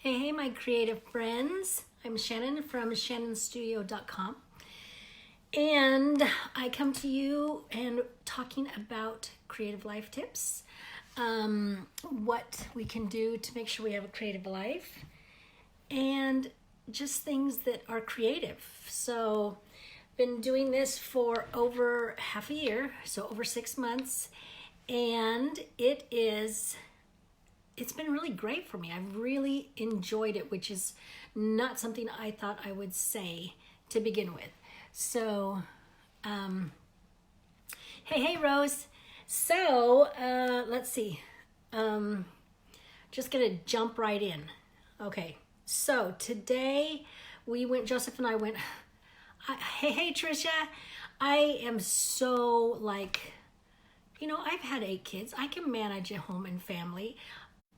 Hey, my creative friends. I'm Shannon from shannonstudio.com. And I come to you and talking about creative life tips, what we can do to make sure we have a creative life, and just things that are creative. So, been doing this for over half a year, so over 6 months, and it's been really great for me. I've really enjoyed it, which is not something I thought I would say to begin with. So, hey, Rose. So, let's see. Just gonna jump right in. Okay, so today Joseph and I went, hey, Trisha, I am so I've had 8 kids. I can manage a home and family.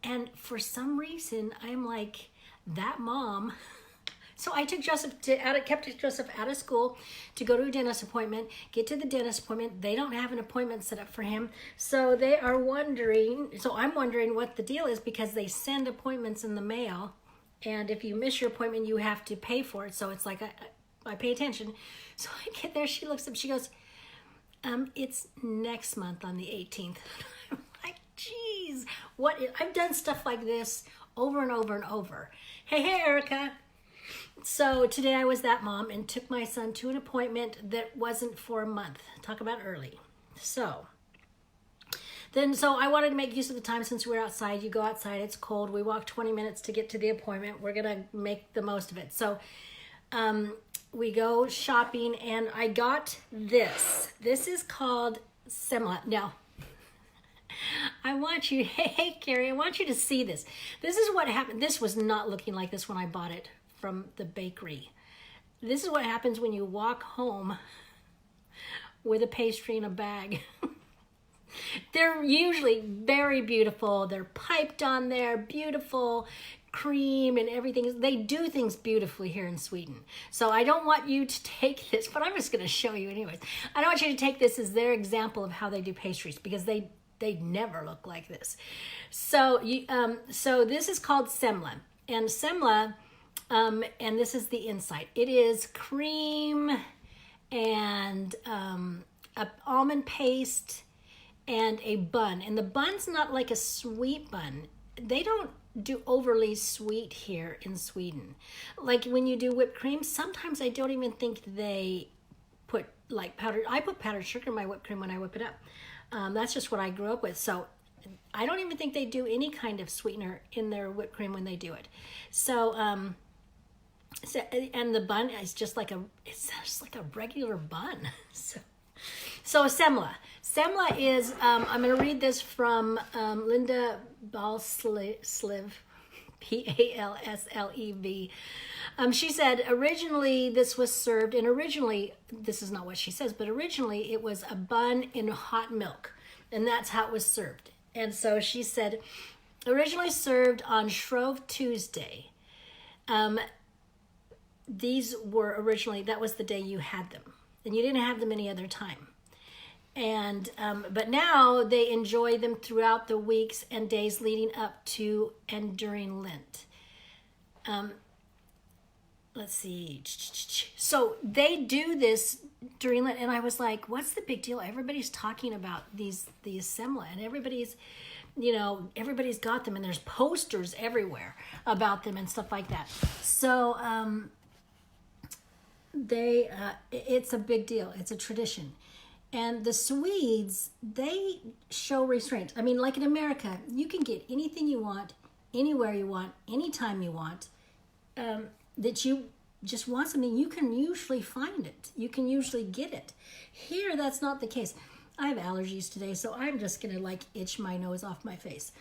And for some reason, I'm like that mom. So I took kept Joseph out of school to go to a dentist appointment, get to the dentist appointment. They don't have an appointment set up for him. So I'm wondering what the deal is, because they send appointments in the mail. And if you miss your appointment, you have to pay for it. So it's like, I pay attention. So I get there, she looks up, she goes, it's next month on the 18th. I'm like, geez, I've done stuff like this over and over and over. Hey, Erica. So today I was that mom and took my son to an appointment that wasn't for a month. Talk about early. So I wanted to make use of the time since we're outside. You go outside, it's cold. We walk 20 minutes to get to the appointment. We're going to make the most of it. So we go shopping, and I got this. This is called Semla. Now, I want you, hey, Carrie, I want you to see this. This is what happened. This was not looking like this when I bought it from the bakery. This is what happens when you walk home with a pastry in a bag. They're usually very beautiful. They're piped on there, beautiful cream and everything. They do things beautifully here in Sweden. So I don't want you to take this, but I'm just going to show you anyways. I don't want you to take this as their example of how they do pastries, because they never look like this. So this is called Semla, and Semla, and this is the inside. It is cream and almond paste and a bun, and the bun's not like a sweet bun. They don't do overly sweet here in Sweden. Like when you do whipped cream, sometimes I don't even think they put I put powdered sugar in my whipped cream when I whip it up. That's just what I grew up with. So I don't even think they do any kind of sweetener in their whipped cream when they do it. So and the bun is just like a regular bun. So Semla. Semla is, I'm going to read this from Linda Balslev, Palslev. She said, originally this was served, and originally, this is not what she says, but originally it was a bun in hot milk, and that's how it was served. And so she said, originally served on Shrove Tuesday. These were originally, that was the day you had them, and you didn't have them any other time. And but now they enjoy them throughout the weeks and days leading up to and during Lent. Let's see. So they do this during Lent, and I was like, what's the big deal? Everybody's talking about these Semla, and everybody's got them, and there's posters everywhere about them and stuff like that. So it's a big deal. It's a tradition. And the Swedes, they show restraint. I mean, like in America, you can get anything you want, anywhere you want, anytime you want. That you just want something, you can usually find it. You can usually get it. Here, that's not the case. I have allergies today, so I'm just going to itch my nose off my face.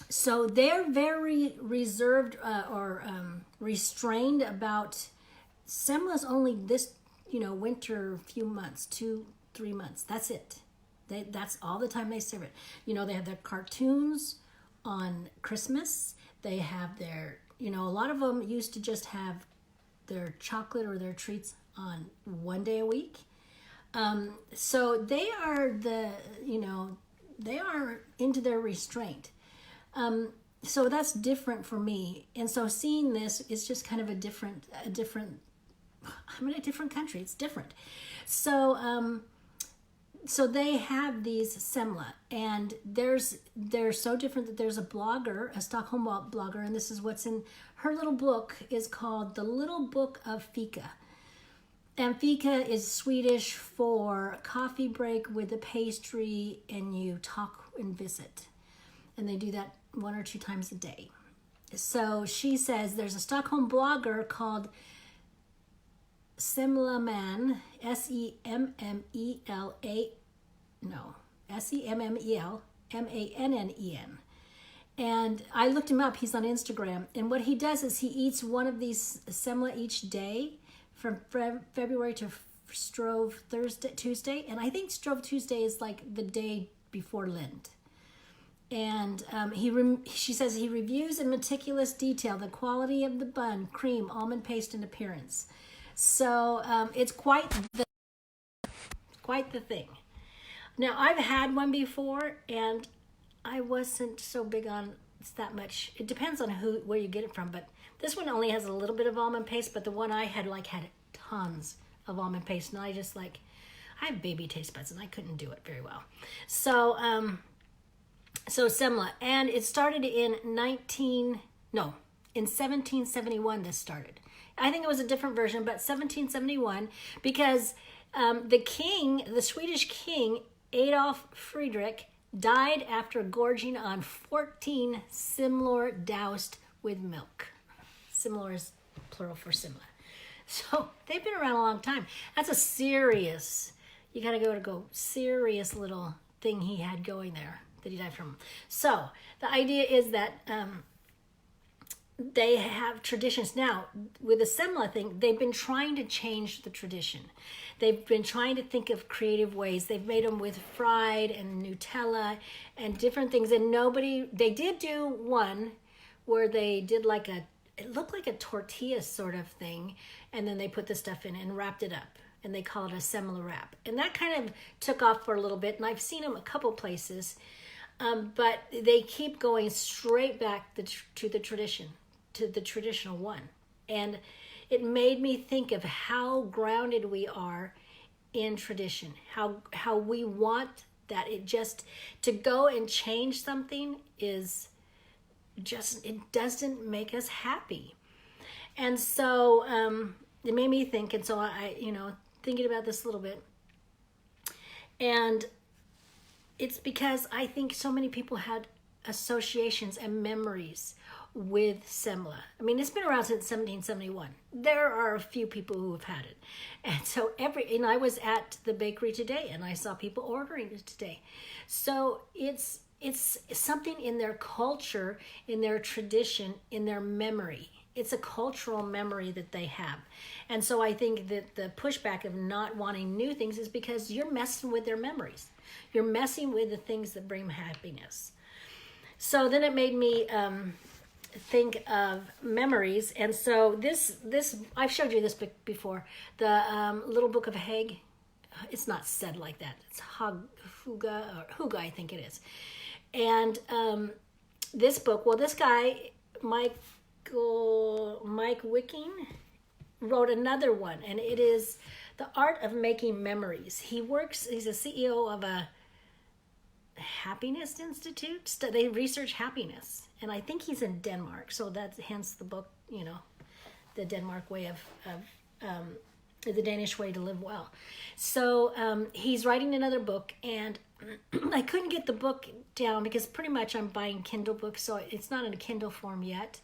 So they're very reserved or restrained about Semla's only this winter few months, 2-3 months. That's it. That's all the time they serve it. They have their cartoons on Christmas. They have their, a lot of them used to just have their chocolate or their treats on one day a week. So they are they are into their restraint. so that's different for me. And so seeing this is just kind of a different, I'm in a different country. It's different. So, so they have these Semla, and they're so different that there's a blogger, a Stockholm blogger, and this is what's in her little book, is called The Little Book of Fika. And fika is Swedish for coffee break with a pastry, and you talk and visit. And they do that 1 or 2 times a day. So she says there's a Stockholm blogger called Semla Man, Semmel And I looked him up. He's on Instagram. And what he does is he eats one of these Semla each day from February to Strove Tuesday. And I think Strove Tuesday is like the day before Lent. And she says he reviews in meticulous detail the quality of the bun, cream, almond paste, and appearance. So it's quite the thing. Now, I've had one before, and I wasn't so big on that much. It depends on where you get it from, but this one only has a little bit of almond paste, but the one I had had tons of almond paste, and I have baby taste buds, and I couldn't do it very well. So, so Semla, and it started in 1771 this started. I think it was a different version, but 1771, because the Swedish king, Adolf Fredrik, died after gorging on 14 semlor doused with milk. Semlor is plural for Semla. So they've been around a long time. That's a serious, you gotta go serious little thing he had going there that he died from. So the idea is that they have traditions. Now, with the Semla thing, they've been trying to change the tradition. They've been trying to think of creative ways. They've made them with fried and Nutella and different things. And they did do one where they did it looked like a tortilla sort of thing. And then they put the stuff in and wrapped it up. And they call it a Semla wrap. And that kind of took off for a little bit. And I've seen them a couple places. But they keep going straight back to the tradition, to the traditional one. And it made me think of how grounded we are in tradition, how we want that. It just, to go and change something is just, it doesn't make us happy. And so it made me think, and so I thinking about this a little bit. And it's because I think so many people had associations and memories with Semla. I mean, it's been around since 1771. There are a few people who have had it. And so and I was at the bakery today and I saw people ordering it today. So it's something in their culture, in their tradition, in their memory. It's a cultural memory that they have. And so I think that the pushback of not wanting new things is because you're messing with their memories. You're messing with the things that bring happiness. So then it made me think of memories. And so this I've showed you this before. The Little Book of Hague. It's not said like that. It's Huga, I think it is. And this book, well, this guy, Meik Wiking, wrote another one, and it is The Art of Making Memories. He's a CEO of a happiness institute. They research happiness, and I think he's in Denmark, so that's hence the book, the Denmark way of the Danish way to live well. So he's writing another book, and I couldn't get the book down because pretty much I'm buying Kindle books, so it's not in a Kindle form yet.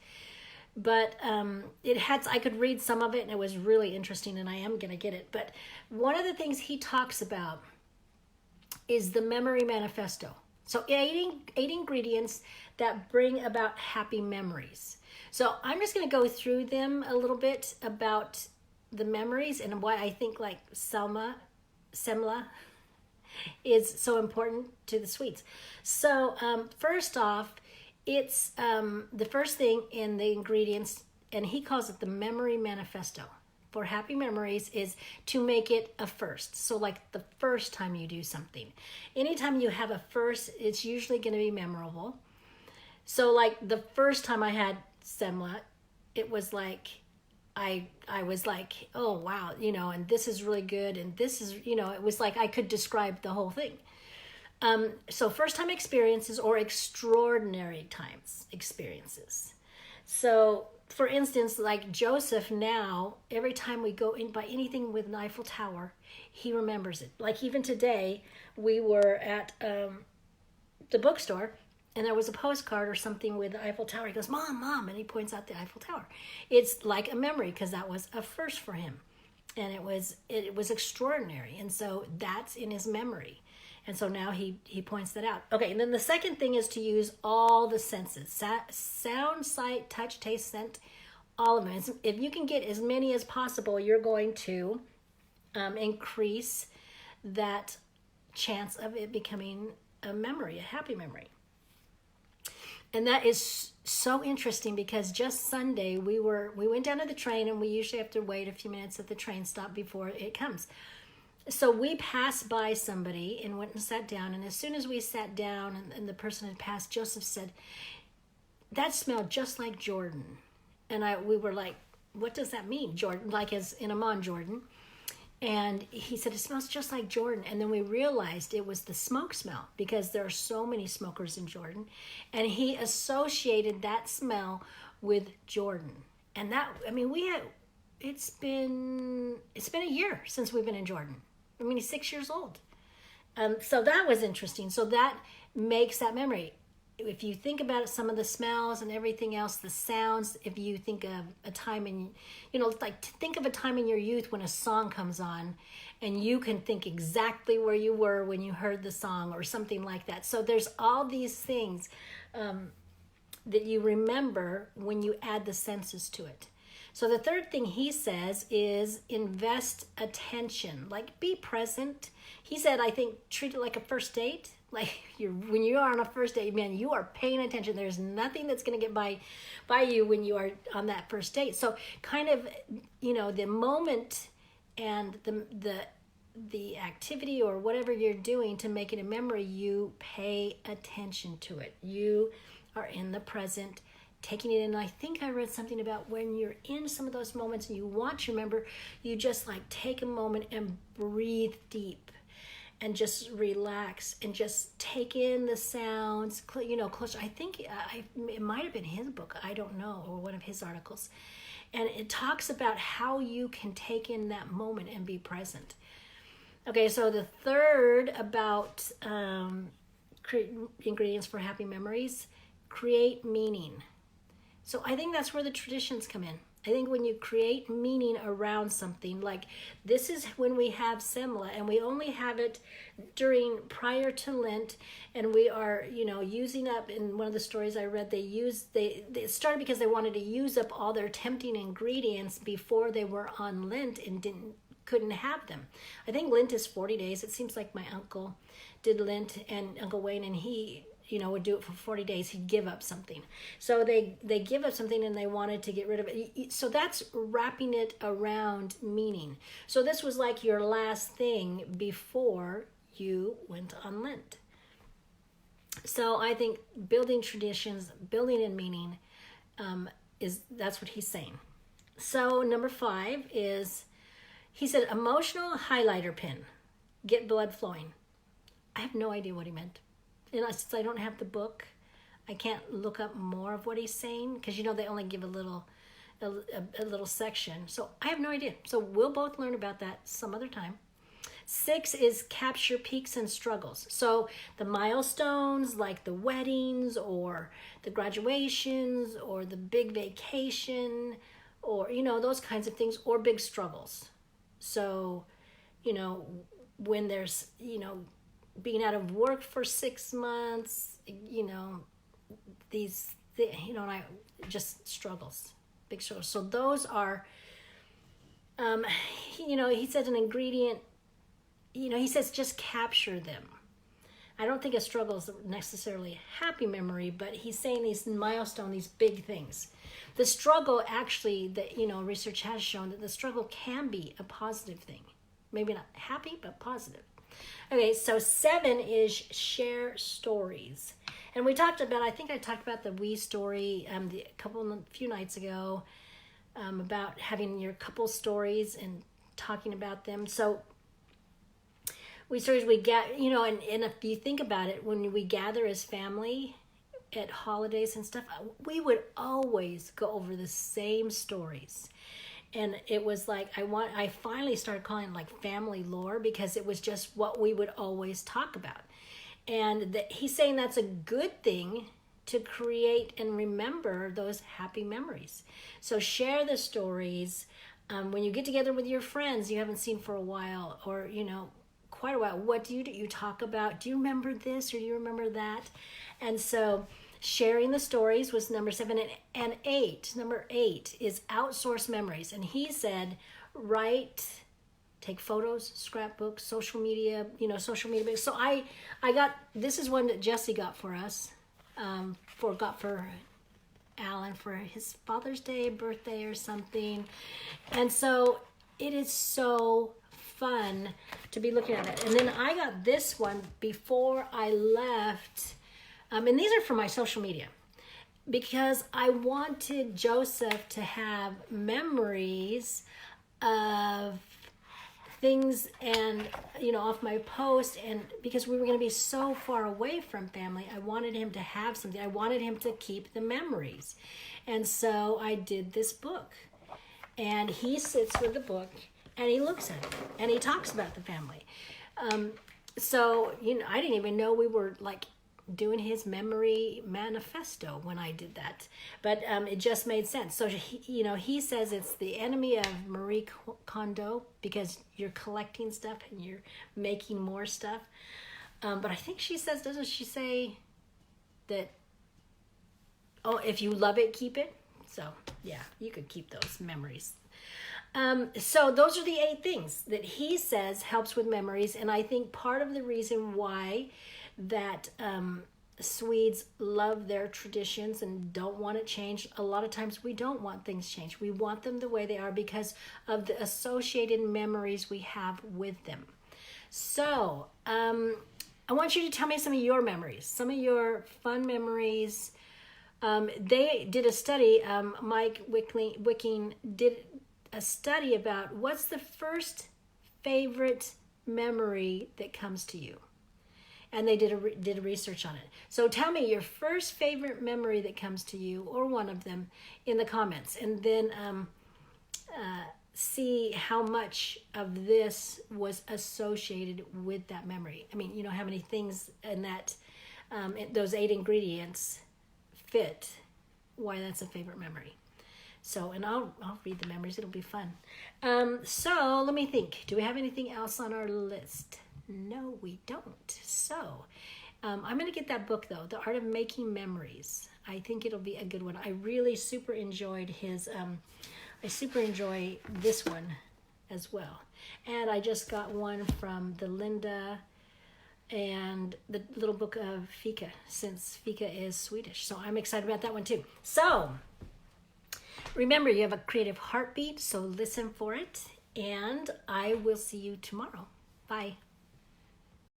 But I could read some of it, and it was really interesting, and I am going to get it. But one of the things he talks about is the memory manifesto. So 8 ingredients that bring about happy memories. So I'm just going to go through them a little bit about the memories and why I think like Semla is so important to the Swedes. So first off, it's the first thing in the ingredients, and he calls it the memory manifesto for happy memories, is to make it a first. So like the first time you do something. Anytime you have a first, it's usually going to be memorable. So like the first time I had Semla, it was like, I was like, oh wow, and this is really good, and this is, it was like I could describe the whole thing. So first time experiences or extraordinary times experiences. So for instance, like Joseph now, every time we go in by anything with an Eiffel Tower, he remembers it. Like even today, we were at the bookstore, and there was a postcard or something with the Eiffel Tower. He goes, Mom, and he points out the Eiffel Tower. It's like a memory because that was a first for him. And it was extraordinary. And so that's in his memory. And so now he points that out. Okay, and then the second thing is to use all the senses. Sound, sight, touch, taste, scent, all of them. If you can get as many as possible, you're going to increase that chance of it becoming a memory, a happy memory. And that is so interesting because just Sunday we went down to the train, and we usually have to wait a few minutes at the train stop before it comes. So we passed by somebody and went and sat down, and as soon as we sat down and the person had passed, Joseph said, that smelled just like Jordan. And we were like, what does that mean, Jordan? Like as in Amman, Jordan. And he said, it smells just like Jordan. And then we realized it was the smoke smell because there are so many smokers in Jordan. And he associated that smell with Jordan. And that, I mean, it's been a year since we've been in Jordan. I mean, he's 6 years old. So that was interesting. So that makes that memory. If you think about it, some of the smells and everything else, the sounds, if you think of a time in, like think of a time in your youth when a song comes on and you can think exactly where you were when you heard the song or something like that. So there's all these things that you remember when you add the senses to it. So the third thing he says is invest attention, like be present. He said, I think, treat it like a first date. Like when you are on a first date, man, you are paying attention. There's nothing that's going to get by you when you are on that first date. So kind of, the moment and the activity or whatever you're doing to make it a memory, you pay attention to it. You are in the present, taking it in. I think I read something about when you're in some of those moments and you want to remember, you just like take a moment and breathe deep. And just relax and just take in the sounds, closer. I think it might have been his book, I don't know, or one of his articles. And it talks about how you can take in that moment and be present. Okay, so the third about ingredients for happy memories, create meaning. So I think that's where the traditions come in. I think when you create meaning around something, like this is when we have Semla, and we only have it prior to Lent, and we are, using up, in one of the stories I read, they started because they wanted to use up all their tempting ingredients before they were on Lent and couldn't have them. I think Lent is 40 days. It seems like my uncle did Lent, and Uncle Wayne, and he would do it for 40 days. He'd give up something. So they give up something and they wanted to get rid of it. So that's wrapping it around meaning. So this was like your last thing before you went on Lent. So I think building traditions, building in meaning, that's what he's saying. So number 5 is, he said, emotional highlighter pen, get blood flowing. I have no idea what he meant. Since I don't have the book, I can't look up more of what he's saying because they only give a little section. So I have no idea. So we'll both learn about that some other time. 6 is capture peaks and struggles. So the milestones like the weddings or the graduations or the big vacation or, those kinds of things, or big struggles. So, when there's, being out of work for 6 months, these, just struggles, big struggles. So those are, he said an ingredient, he says just capture them. I don't think a struggle is necessarily a happy memory, but he's saying these milestones, these big things. The struggle actually, research has shown that the struggle can be a positive thing. Maybe not happy, but positive. Okay, so 7 is share stories. And we talked about, I think I talked about the we story a few nights ago, about having your couple stories and talking about them. So we get, you know, and if you think about it, when we gather as family at holidays and stuff, we would always go over the same stories. And it was like, I finally started calling it like family lore, because it was just what we would always talk about. And he's saying that's a good thing to create and remember those happy memories. So share the stories. When you get together with your friends you haven't seen for a while, or, you know, quite a while, what do? You talk about, do you remember this or do you remember that? And so sharing the stories was number 7. And 8, number 8 is outsource memories. And he said, take photos, scrapbooks, social media, social media. So I got, this is one that Jesse got for us, for Alan for his Father's Day, birthday or something. And so it is so fun to be looking at it. And then I got this one before I left, and these are for my social media, because I wanted Joseph to have memories of things and, off my post, and because we were going to be so far away from family, I wanted him to have something. I wanted him to keep the memories. And so I did this book, and he sits with the book and he looks at it and he talks about the family. So, I didn't even know we were like doing his memory manifesto when I did that, but it just made sense. So he says it's the enemy of Marie Kondo, because you're collecting stuff and you're making more stuff. But I think she says, doesn't she say that, if you love it, keep it? So yeah, you could keep those memories. So those are the 8 things that he says helps with memories. And I think part of the reason why that Swedes love their traditions and don't want it changed. A lot of times we don't want things changed. We want them the way they are because of the associated memories we have with them. So I want you to tell me some of your memories, some of your fun memories. They did a study, Meik, Wiking did a study about what's the first favorite memory that comes to you. And they did a research on it. So tell me your first favorite memory that comes to you, or one of them, in the comments. And then see how much of this was associated with that memory. I mean, how many things in that, those 8 ingredients fit why that's a favorite memory. So, and I'll read the memories. It'll be fun. So let me think. Do we have anything else on our list? No, we don't. So I'm going to get that book, though, The Art of Making Memories. I think it'll be a good one. I really super enjoyed his, I super enjoy this one as well. And I just got one from the Linda and the little book of Fika, since Fika is Swedish. So I'm excited about that one too. So remember, you have a creative heartbeat, so listen for it. And I will see you tomorrow. Bye.